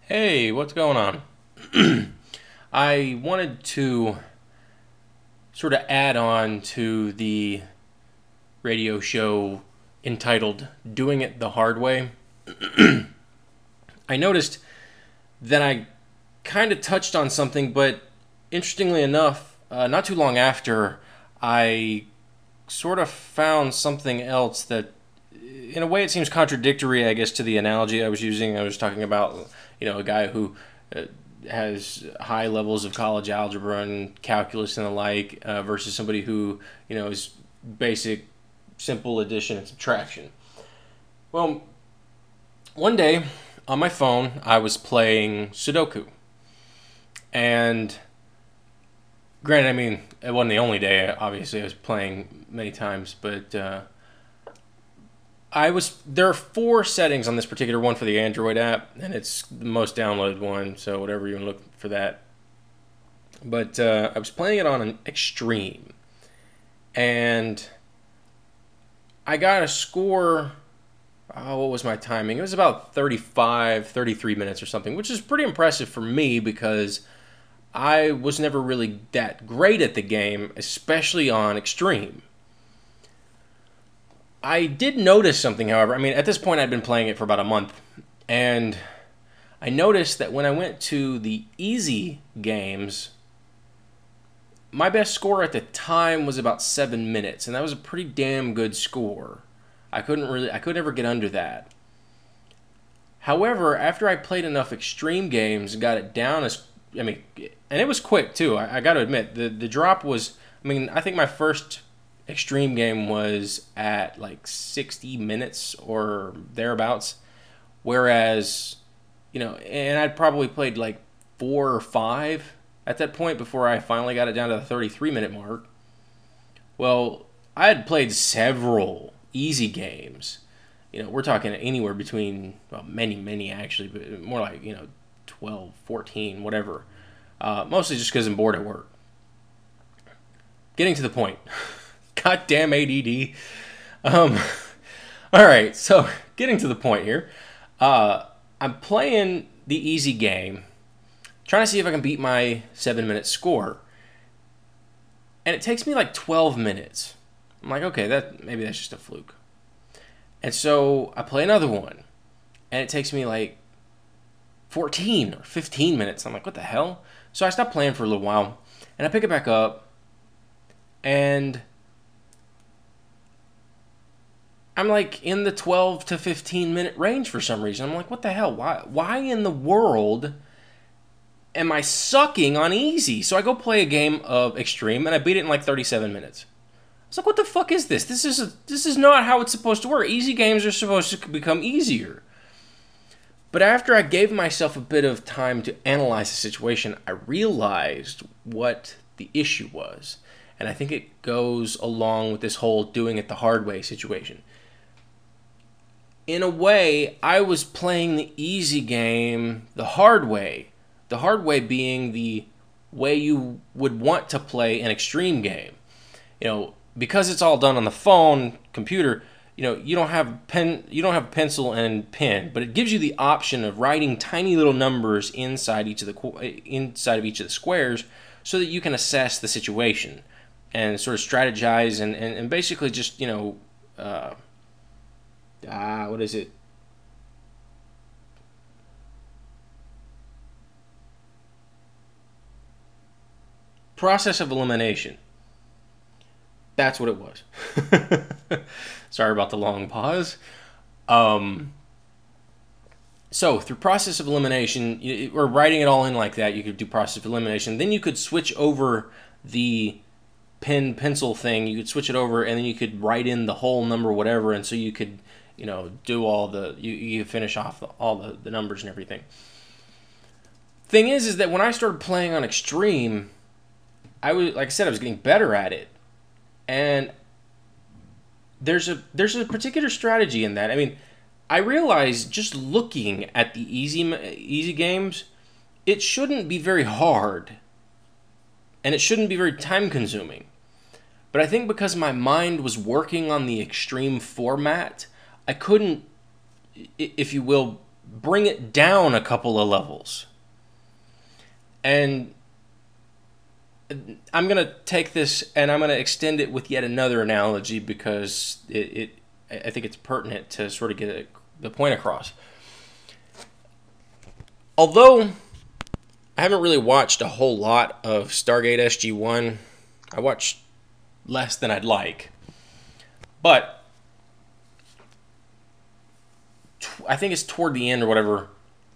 Hey, what's going on? I wanted to sort of add on to the radio show entitled Doing It the Hard Way. I noticed that I kind of touched on something, but interestingly enough, not too long after, I sort of found something else that, in a way, it seems contradictory, I guess, to the analogy I was using. I was talking about, a guy who uh, has high levels of college algebra and calculus and the like, versus somebody who, is basic, simple addition and subtraction. Well, one day on my phone, I was playing Sudoku. And granted, I mean, it wasn't the only day, obviously, I was playing many times, but there are four settings on this particular one for the Android app, and it's the most downloaded one, so whatever you want to look for that. But I was playing it on an extreme, and I got a score. What was my timing? It was about 35, 33 minutes or something, which is pretty impressive for me because I was never really that great at the game, especially on extreme. I did notice something, however. I mean, at this point, I'd been playing it for about a month, and I noticed that when I went to the easy games, my best score at the time was about 7 minutes, and that was a pretty damn good score. I could never get under that. However, after I played enough extreme games and got it down and it was quick too. I got to admit, the drop was. I mean, I think my first extreme game was at like 60 minutes or thereabouts, whereas, and I'd probably played like 4 or 5 at that point before I finally got it down to the 33-minute mark. Well, I had played several easy games. We're talking anywhere between, well, many actually, but more like, 12, 14, whatever. Mostly just because I'm bored at work. Getting to the point. Goddamn ADD. Um, all right, so getting to the point here. I'm playing the easy game, trying to see if I can beat my 7-minute score. And it takes me like 12 minutes. I'm like, okay, maybe that's just a fluke. And so I play another one, and it takes me like 14 or 15 minutes. I'm like, what the hell? So I stop playing for a little while, and I pick it back up, and I'm like in the 12 to 15 minute range for some reason. I'm like, what the hell? Why in the world am I sucking on easy? So I go play a game of extreme, and I beat it in like 37 minutes. I was like, what the fuck is this? This is not how it's supposed to work. Easy games are supposed to become easier. But after I gave myself a bit of time to analyze the situation, I realized what the issue was. And I think it goes along with this whole doing it the hard way situation. In a way, I was playing the easy game the hard way. The hard way being the way you would want to play an extreme game. Because it's all done on the phone, computer, you don't have pencil and pen, but it gives you the option of writing tiny little numbers inside each of the squares, so that you can assess the situation and sort of strategize and basically just what is it? Process of elimination. That's what it was. Sorry about the long pause. So through process of elimination, or writing it all in like that, you could do process of elimination. Then you could switch over the pen pencil thing. You could switch it over, and then you could write in the whole number, whatever, and so you could, do all you finish off all the numbers and everything. Thing is that when I started playing on extreme, like I said, I was getting better at it. And there's a particular strategy in that. I mean, I realize just looking at the easy games, it shouldn't be very hard, and it shouldn't be very time consuming. But I think because my mind was working on the extreme format, I couldn't, if you will, bring it down a couple of levels. And I'm going to take this and I'm going to extend it with yet another analogy because I think it's pertinent to sort of get the point across. Although I haven't really watched a whole lot of Stargate SG-1, I watched less than I'd like. But I think it's toward the end or whatever.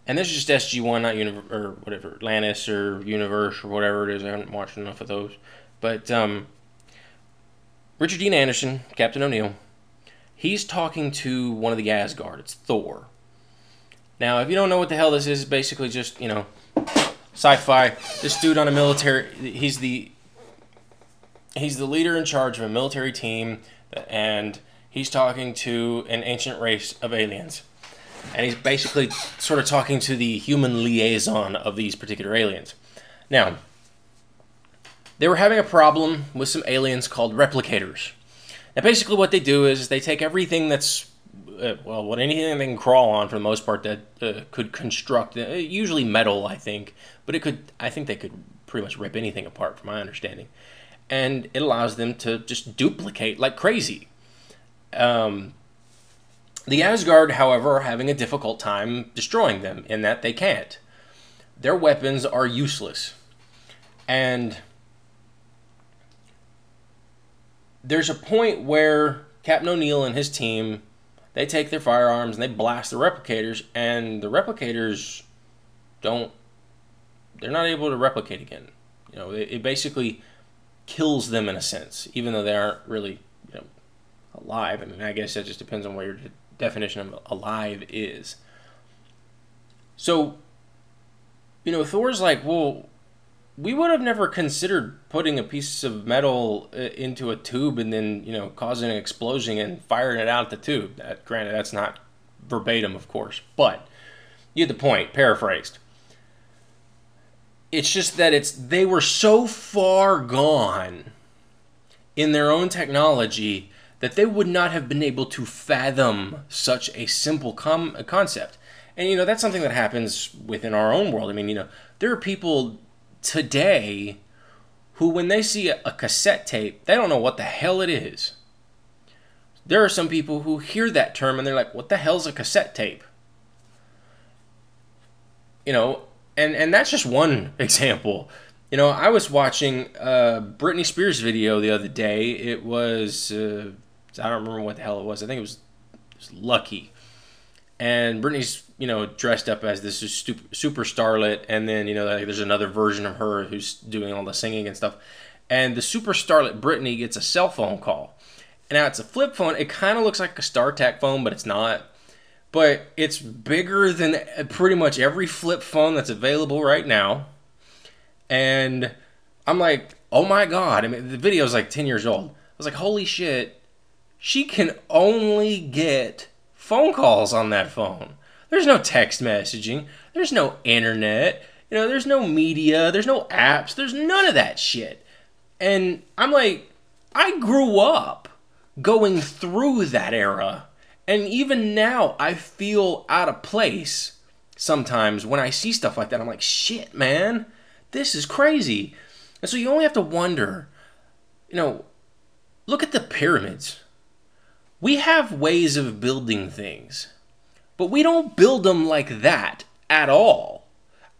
And this is just SG-1, not or whatever, Atlantis or Universe or whatever it is. I haven't watched enough of those. But Richard Dean Anderson, Captain O'Neill, he's talking to one of the Asgard. It's Thor. Now, if you don't know what the hell this is, it's basically just, sci-fi. This dude on a military, he's the leader in charge of a military team, and he's talking to an ancient race of aliens. And he's basically sort of talking to the human liaison of these particular aliens. Now, they were having a problem with some aliens called replicators. Now, basically what they do is they take everything that's, anything they can crawl on for the most part that could construct, usually metal, I think. But I think they could pretty much rip anything apart, from my understanding. And it allows them to just duplicate like crazy. The Asgard, however, are having a difficult time destroying them in that they can't. Their weapons are useless. And there's a point where Captain O'Neill and his team, they take their firearms and they blast the replicators, and the replicators they're not able to replicate again. It basically kills them in a sense, even though they aren't really, alive. I mean, I guess that just depends on what your definition of alive is. So, Thor's like, well, we would have never considered putting a piece of metal into a tube and then, causing an explosion and firing it out the tube. Granted, that's not verbatim, of course, but you get the point, paraphrased. It's just that they were so far gone in their own technology that they would not have been able to fathom such a simple concept. And, that's something that happens within our own world. I mean, there are people today who, when they see a cassette tape, they don't know what the hell it is. There are some people who hear that term and they're like, what the hell's a cassette tape? And that's just one example. I was watching a Britney Spears video the other day. It was, I don't remember what the hell it was. I think it was Lucky. And Britney's, dressed up as this super starlet. And then, there's another version of her who's doing all the singing and stuff. And the super starlet Britney gets a cell phone call. And now it's a flip phone. It kind of looks like a StarTAC phone, but it's not. But it's bigger than pretty much every flip phone that's available right now. And I'm like, oh my God. I mean, the video's like 10 years old. I was like, holy shit. She can only get phone calls on that phone. There's no text messaging. There's no internet. There's no media. There's no apps. There's none of that shit. And I'm like, I grew up going through that era. And even now, I feel out of place sometimes when I see stuff like that. I'm like, shit, man, this is crazy. And so you only have to wonder, look at the pyramids. We have ways of building things, but we don't build them like that at all.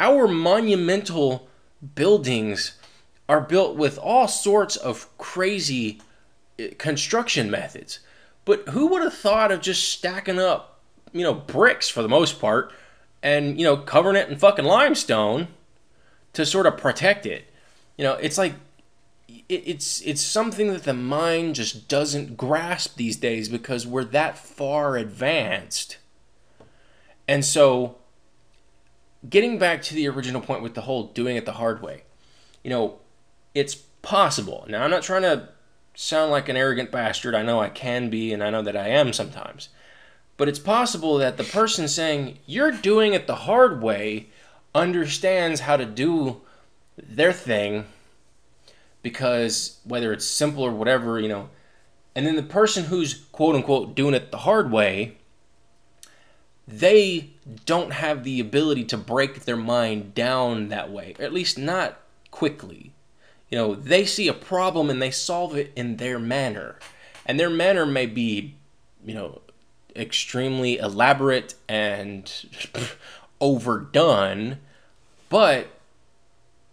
Our monumental buildings are built with all sorts of crazy construction methods. But who would have thought of just stacking up, bricks for the most part and, covering it in fucking limestone to sort of protect it? It's like, it's something that the mind just doesn't grasp these days because we're that far advanced. And so, getting back to the original point with the whole doing it the hard way, it's possible. Now, I'm not trying to sound like an arrogant bastard. I know I can be, and I know that I am sometimes. But it's possible that the person saying, you're doing it the hard way, understands how to do their thing, because whether it's simple or whatever, and then the person who's quote-unquote doing it the hard way they don't have the ability to break their mind down that way, or at least not quickly. They see a problem and they solve it in their manner. And their manner may be, extremely elaborate and overdone, but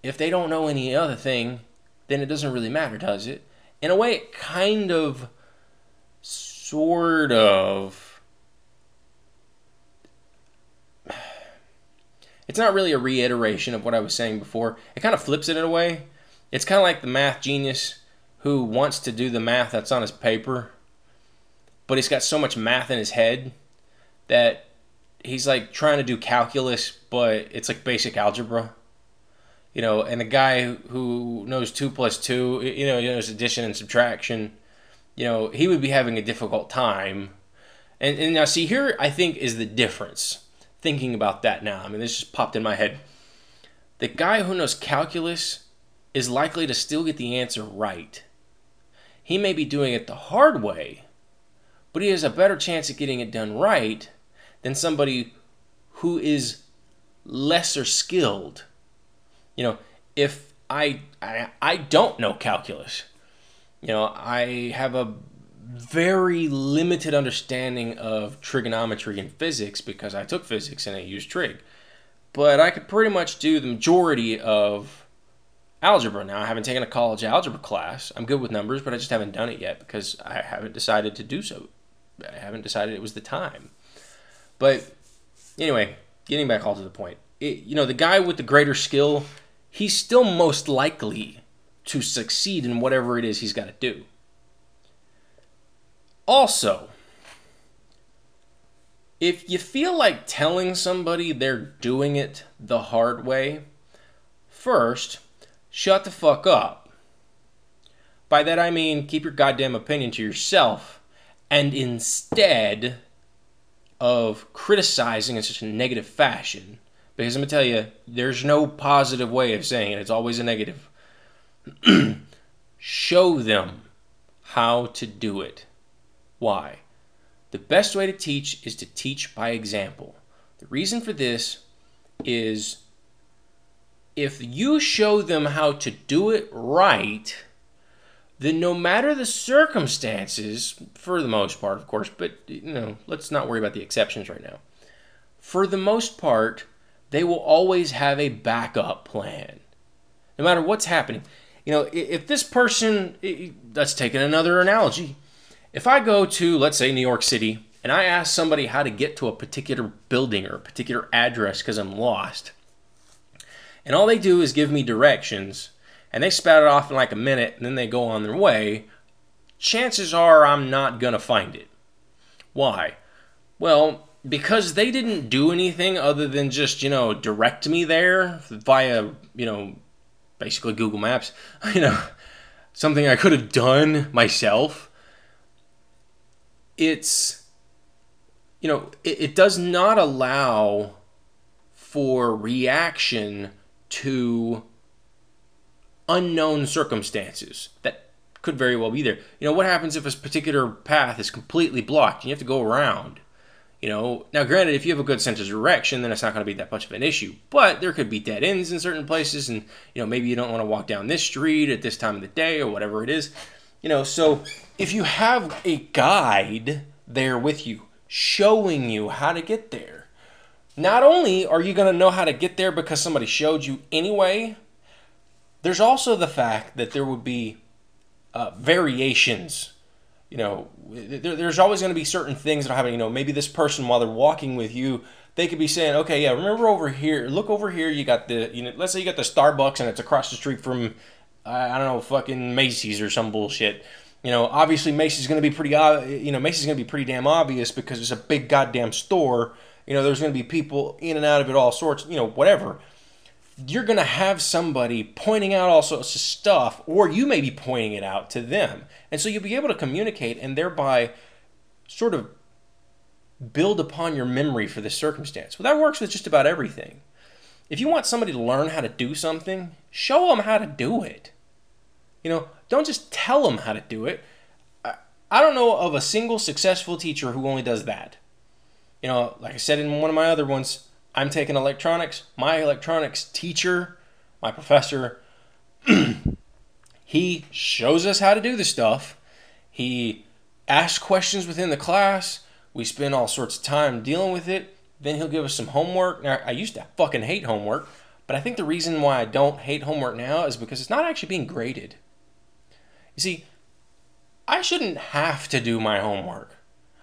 if they don't know any other thing, then it doesn't really matter, does it? In a way, it kind of, sort of, it's not really a reiteration of what I was saying before. It kind of flips it in a way. It's kind of like the math genius who wants to do the math that's on his paper, but he's got so much math in his head that he's like trying to do calculus, but it's like basic algebra. And the guy who knows 2 plus 2, he knows addition and subtraction, he would be having a difficult time. And now, see, here I think is the difference. Thinking about that now, this just popped in my head. The guy who knows calculus is likely to still get the answer right. He may be doing it the hard way, but he has a better chance of getting it done right than somebody who is lesser skilled. If I don't know calculus, I have a very limited understanding of trigonometry and physics because I took physics and I used trig. But I could pretty much do the majority of algebra. Now, I haven't taken a college algebra class. I'm good with numbers, but I just haven't done it yet because I haven't decided to do so. I haven't decided it was the time. But anyway, getting back all to the point. The guy with the greater skill, he's still most likely to succeed in whatever it is he's got to do. Also, if you feel like telling somebody they're doing it the hard way, first, shut the fuck up. By that I mean keep your goddamn opinion to yourself, and instead of criticizing in such a negative fashion, because I'm going to tell you, there's no positive way of saying it, it's always a negative. Show them how to do it. Why? The best way to teach is to teach by example. The reason for this is if you show them how to do it right, then no matter the circumstances, for the most part, of course, but let's not worry about the exceptions right now. For the most part, they will always have a backup plan, no matter what's happening. If this person, let's take another analogy. If I go to, let's say, New York City, and I ask somebody how to get to a particular building or a particular address because I'm lost, and all they do is give me directions, and they spout it off in like a minute, and then they go on their way, chances are I'm not going to find it. Why? Well, because they didn't do anything other than just, direct me there via, basically Google Maps, something I could have done myself. It's, it does not allow for reaction to unknown circumstances that could very well be there. What happens if a particular path is completely blocked and you have to go around? Now granted, if you have a good sense of direction, then it's not going to be that much of an issue. But there could be dead ends in certain places, and maybe you don't want to walk down this street at this time of the day or whatever it is. So if you have a guide there with you, showing you how to get there, not only are you going to know how to get there because somebody showed you anyway, there's also the fact that there would be variations. There's always going to be certain things that happen. Maybe this person, while they're walking with you, they could be saying, okay, yeah, remember over here, look over here, you got the, let's say you got the Starbucks and it's across the street from, I don't know, fucking Macy's or some bullshit. Obviously Macy's is going to be Macy's going to be pretty damn obvious because it's a big goddamn store. There's going to be people in and out of it, all sorts, whatever. You're going to have somebody pointing out all sorts of stuff, or you may be pointing it out to them. And so you'll be able to communicate and thereby sort of build upon your memory for this circumstance. Well, that works with just about everything. If you want somebody to learn how to do something, show them how to do it. Don't just tell them how to do it. I don't know of a single successful teacher who only does that. Like I said in one of my other ones, I'm taking electronics. My electronics teacher, my professor, he shows us how to do the stuff. He asks questions within the class. We spend all sorts of time dealing with it. Then he'll give us some homework. Now, I used to fucking hate homework, but I think the reason why I don't hate homework now is because it's not actually being graded. You see, I shouldn't have to do my homework.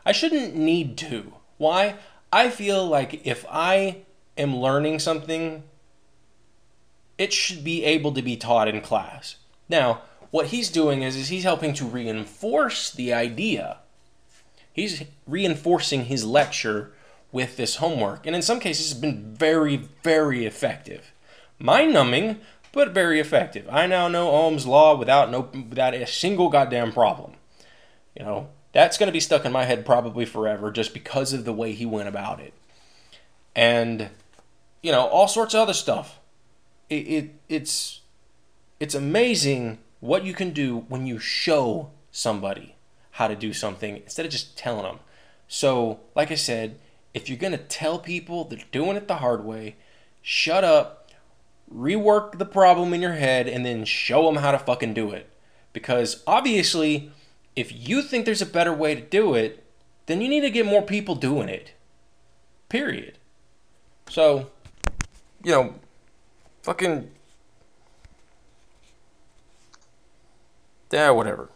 I shouldn't need to. Why? I feel like if I am learning something, it should be able to be taught in class. Now, what he's doing is he's helping to reinforce the idea. He's reinforcing his lecture with this homework. And in some cases, it's been very, very effective. Mind-numbing, but very effective. I now know Ohm's law without a single goddamn problem. That's going to be stuck in my head probably forever just because of the way he went about it. And, all sorts of other stuff. It's amazing what you can do when you show somebody how to do something instead of just telling them. So, like I said, if you're going to tell people they're doing it the hard way, shut up, rework the problem in your head, and then show them how to fucking do it. Because obviously, if you think there's a better way to do it, then you need to get more people doing it. Period. So, fucking... yeah, whatever.